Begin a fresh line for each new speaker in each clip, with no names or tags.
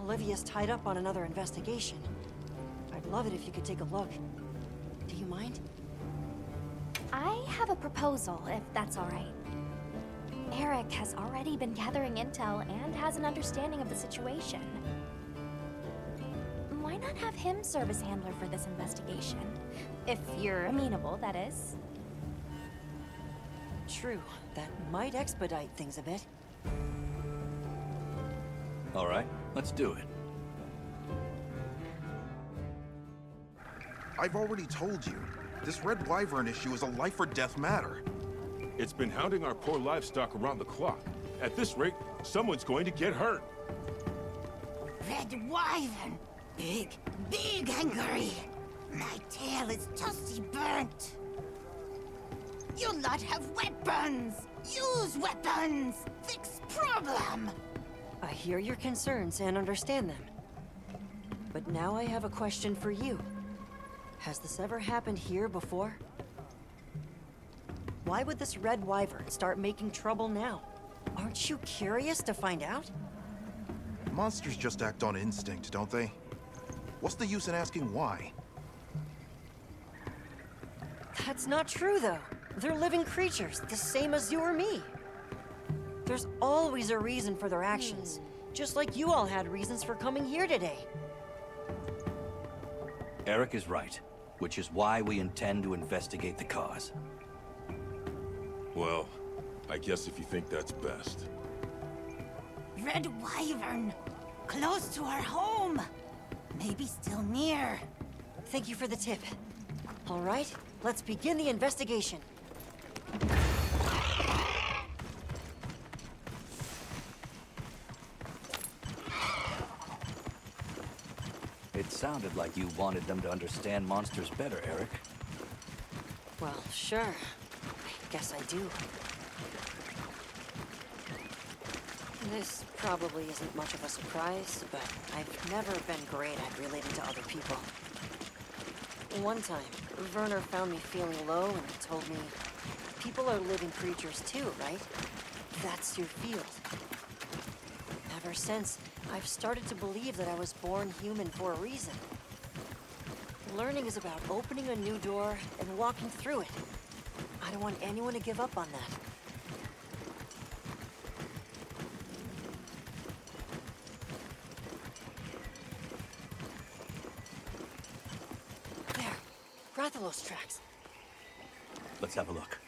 Olivia's tied up on another investigation. I'd love it if you could take a look. Do you mind?
I have a proposal, if that's alright. Eric has already been gathering intel and has an understanding of the situation. Why not have him serve as handler for this investigation? If you're amenable, that is.
True, that might expedite things a bit.
All right, let's do it.
I've already told you, this Red Wyvern issue is a life-or-death matter.
It's been hounding our poor livestock around the clock. At this rate, someone's going to get hurt.
Red Wyvern! Big, big angry! My tail is toasty burnt! You lot have weapons! Use weapons! Fix problem!
I hear your concerns and understand them. But now I have a question for you. Has this ever happened here before? Why would this Red Wyvern start making trouble now? Aren't you curious to find out?
Monsters just act on instinct, don't they? What's the use in asking why?
That's not true, though. They're living creatures, the same as you or me. There's always a reason for their actions, just like you all had reasons for coming here today.
Eric is right, which is why we intend to investigate the cause.
Well, I guess if you think that's best.
Red Wyvern! Close to our home! Maybe still near.
Thank you for the tip. All right, let's begin the investigation.
It sounded like you wanted them to understand monsters better, Eric.
Well, sure. I guess I do. This probably isn't much of a surprise, but I've never been great at relating to other people. One time, Werner found me feeling low and he told me, people are living creatures too, right? That's your field. Ever since, I've started to believe that I was born human for a reason. Learning is about opening a new door and walking through it. I don't want anyone to give up on that. There, Rathalos tracks.
Let's have a look.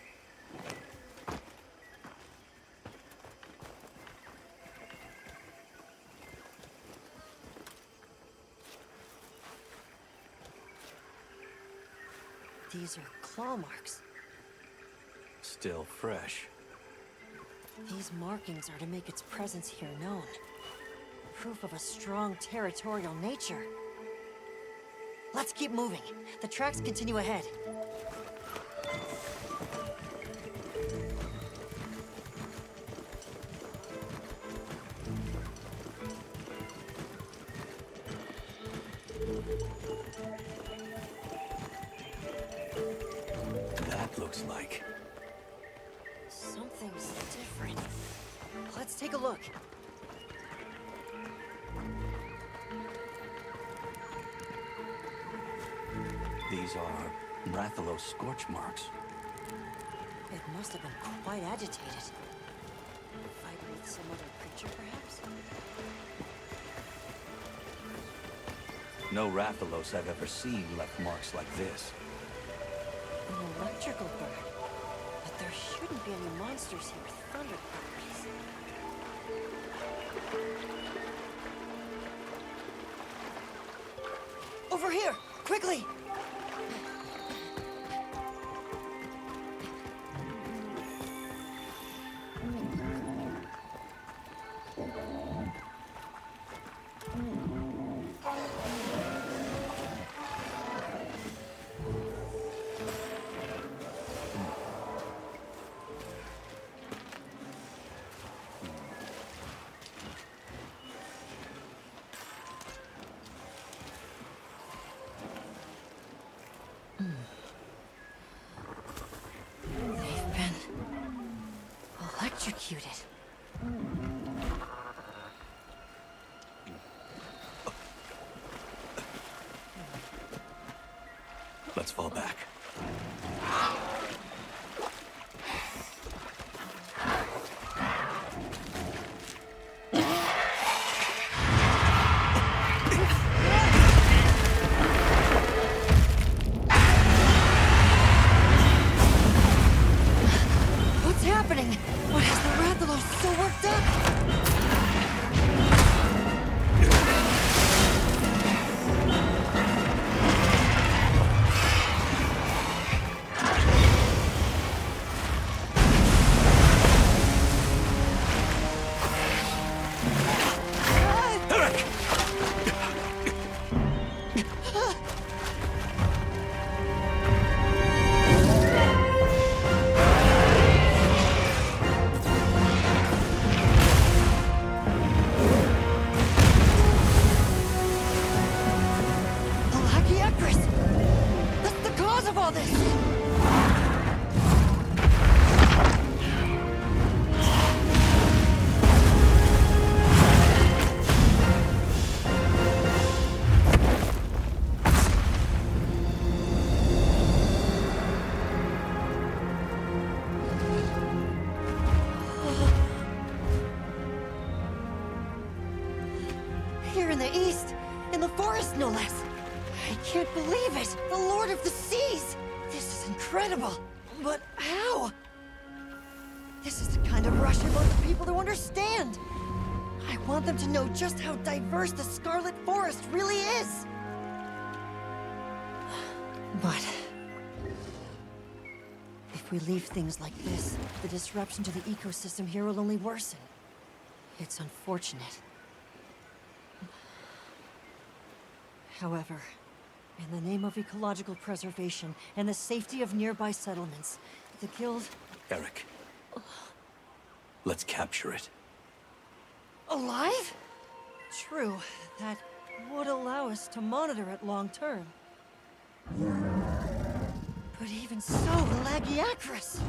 These are claw marks.
Still fresh.
These markings are to make its presence here known. Proof of a strong territorial nature. Let's keep moving. The tracks continue ahead.
That looks like...
Something's different. Let's take a look.
These are Rathalos scorch marks.
It must have been quite agitated. Fight with some other creature, perhaps?
No Rathalos I've ever seen left marks like this.
An electrical bird. But there shouldn't be any monsters here with thunder properties. Over here! Quickly! They've been electrocuted.
Let's fall back.
What's happening? What has the Rathalos so worked up? Alakiakris! That's the cause of all this! Here in the east, in the forest no less. I can't believe it! The Lord of the Seas! This is incredible! But how? This is the kind of rush I want the people to understand! I want them to know just how diverse the Scarlet Forest really is! But... if we leave things like this, the disruption to the ecosystem here will only worsen. It's unfortunate. However, in the name of ecological preservation and the safety of nearby settlements, the Guild...
Eric. Let's capture it.
Alive? True, that would allow us to monitor it long term. But even so, Lagiacris!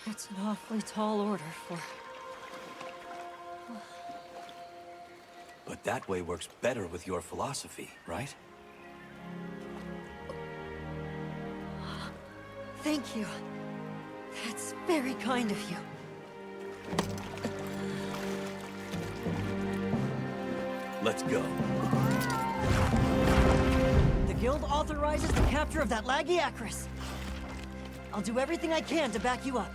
That's an awfully tall order for...
But that way works better with your philosophy, right?
Thank you. That's very kind of you.
Let's go.
The Guild authorizes the capture of that Lagiacris. I'll do everything I can to back you up.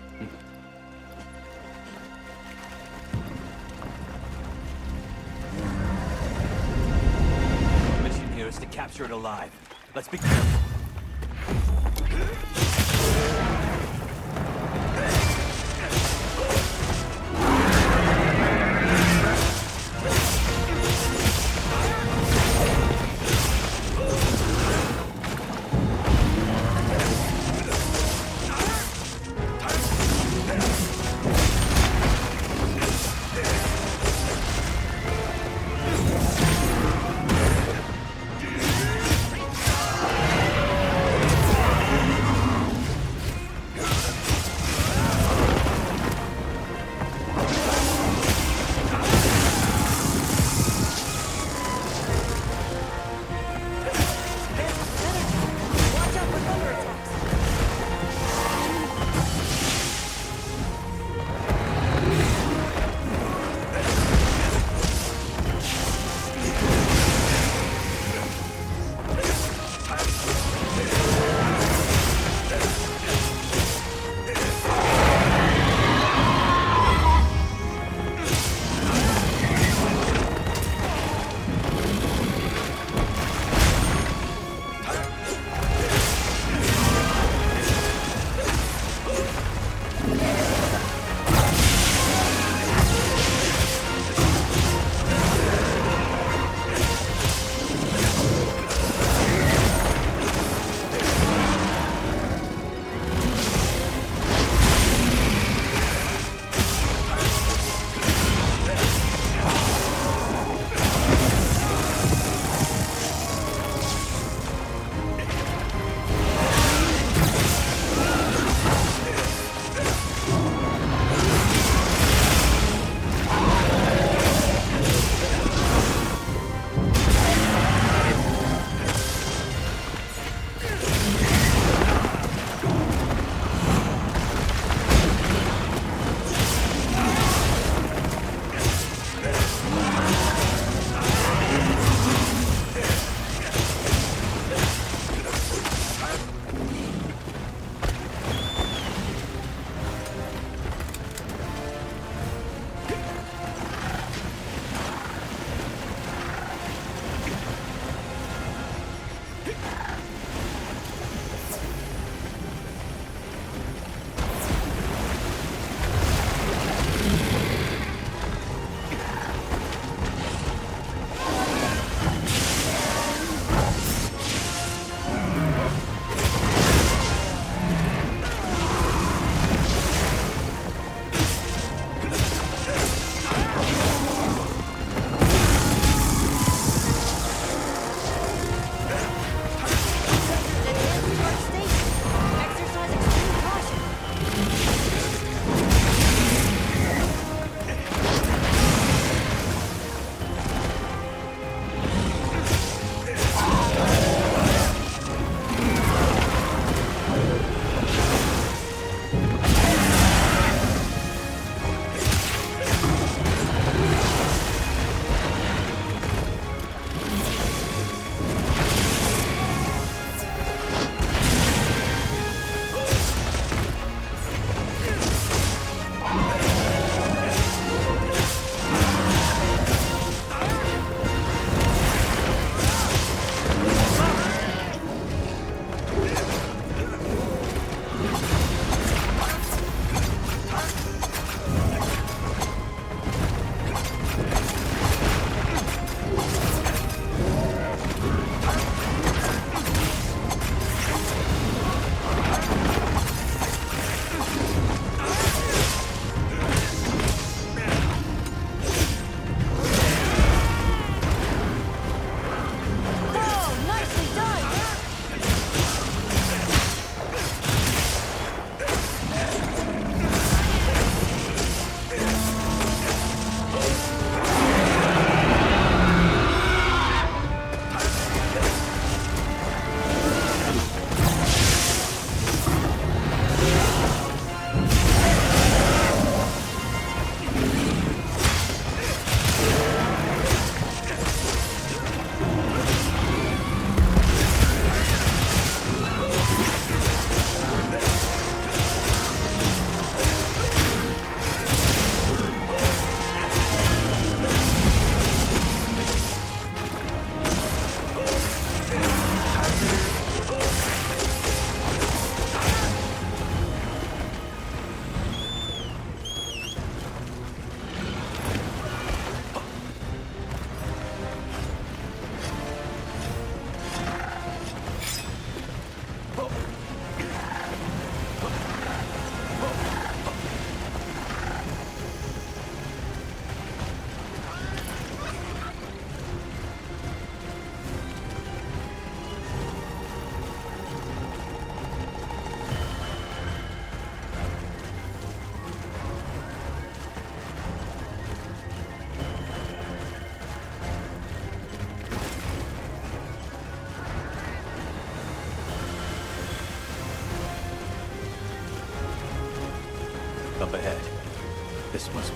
The mission here is to capture it alive. Let's be careful.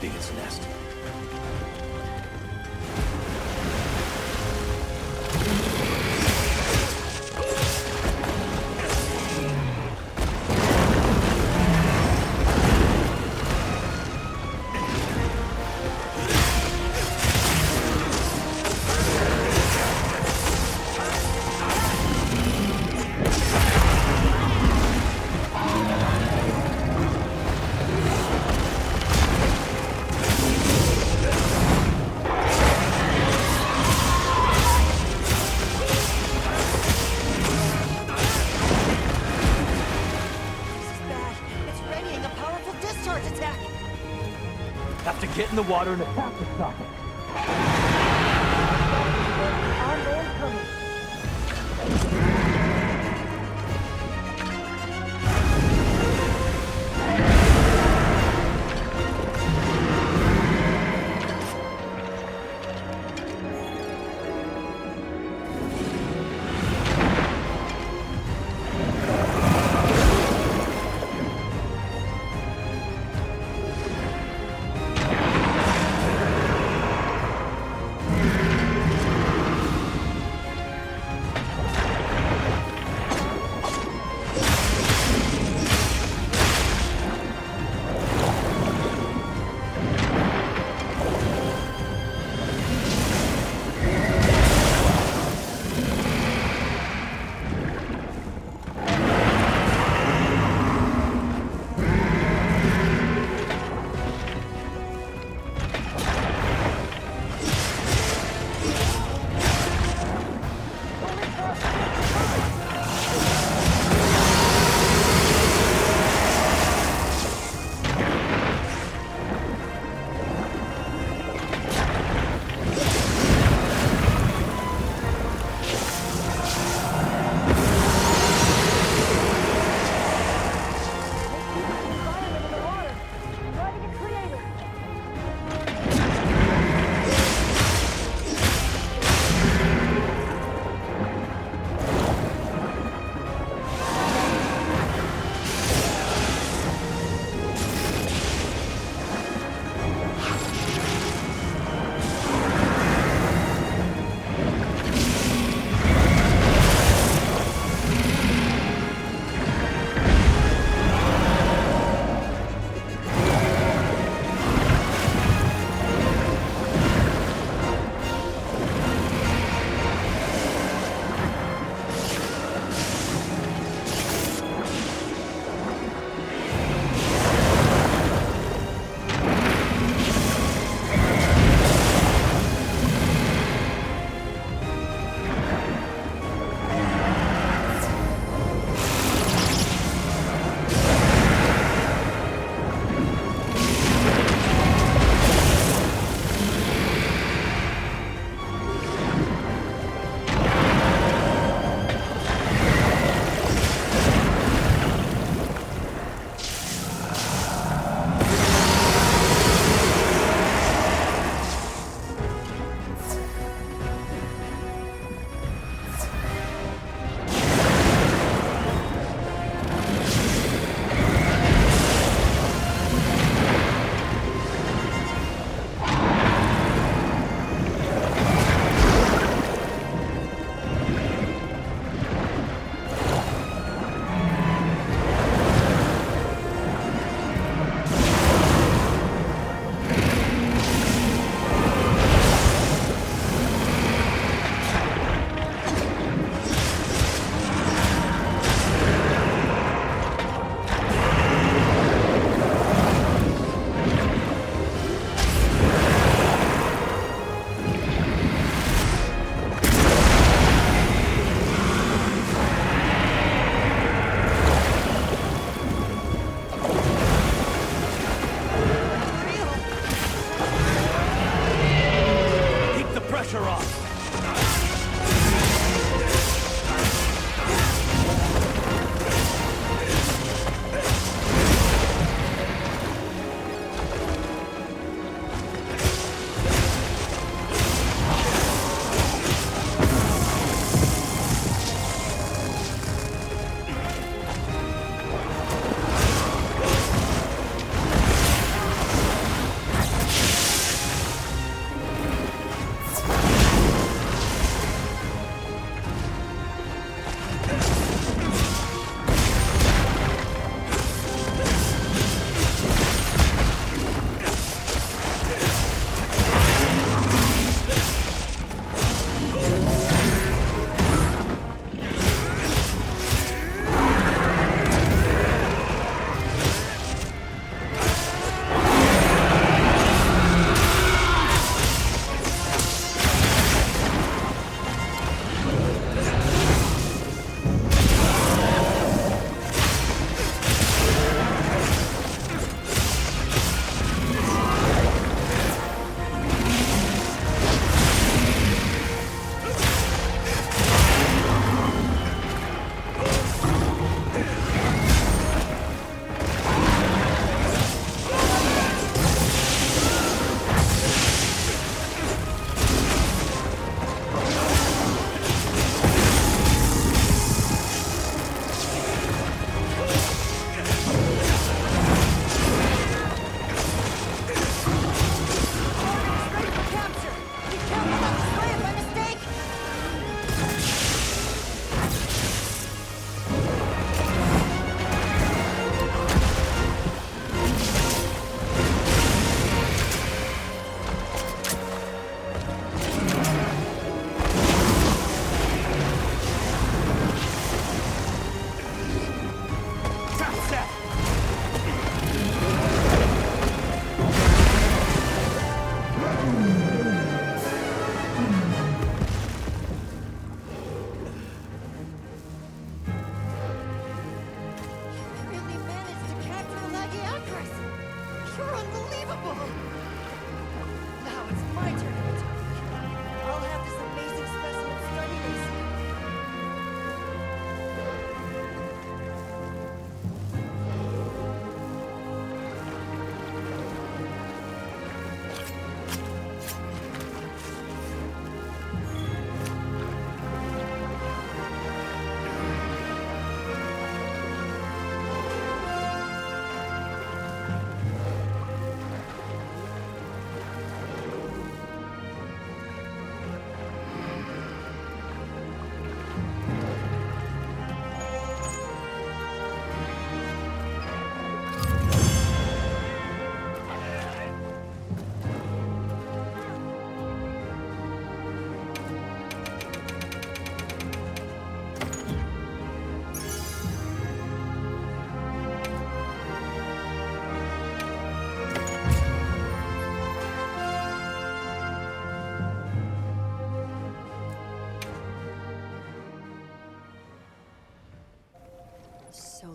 defending its nest.
This is bad. It's readying a powerful discharge attack.
Have to get in the water and attack to stop it.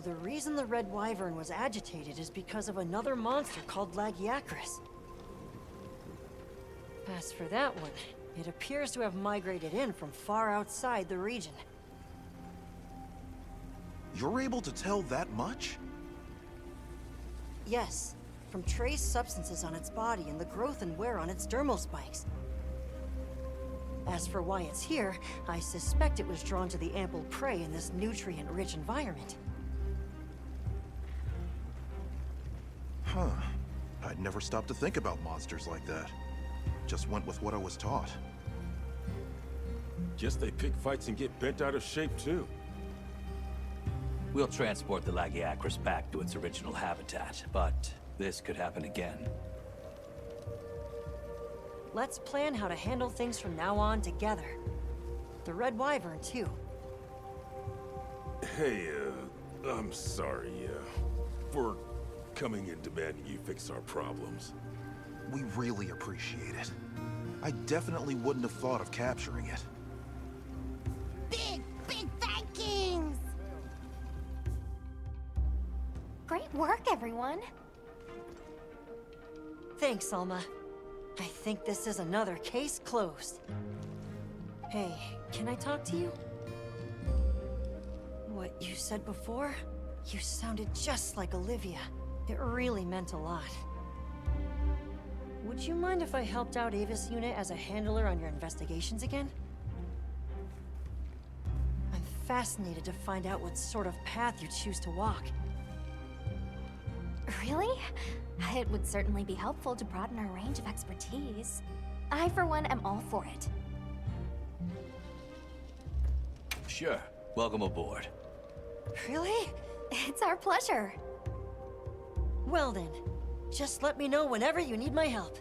the reason the Red Wyvern was agitated is because of another monster called Lagiacrus. As for that one, it appears to have migrated in from far outside the region.
You're able to tell that much?
Yes, from trace substances on its body and the growth and wear on its dermal spikes. As for why it's here, I suspect it was drawn to the ample prey in this nutrient-rich environment.
Huh. I'd never stopped to think about monsters like that. Just went with what I was taught.
Guess they pick fights and get bent out of shape, too.
We'll transport the Lagiacrus back to its original habitat, but this could happen again.
Let's plan how to handle things from now on together. The Red Wyvern, too.
Hey, I'm sorry, for coming and demanding you fix our problems.
We really appreciate it. I definitely wouldn't have thought of capturing it.
Big, big thankings!
Great work, everyone.
Thanks, Alma. I think this is another case closed. Hey, can I talk to you? What you said before? You sounded just like Olivia. It really meant a lot. Would you mind if I helped out Avis Unit as a handler on your investigations again? I'm fascinated to find out what sort of path you choose to walk.
Really? It would certainly be helpful to broaden our range of expertise. I, for one, am all for it.
Sure. Welcome aboard.
Really?
It's our pleasure.
Well then, just let me know whenever you need my help.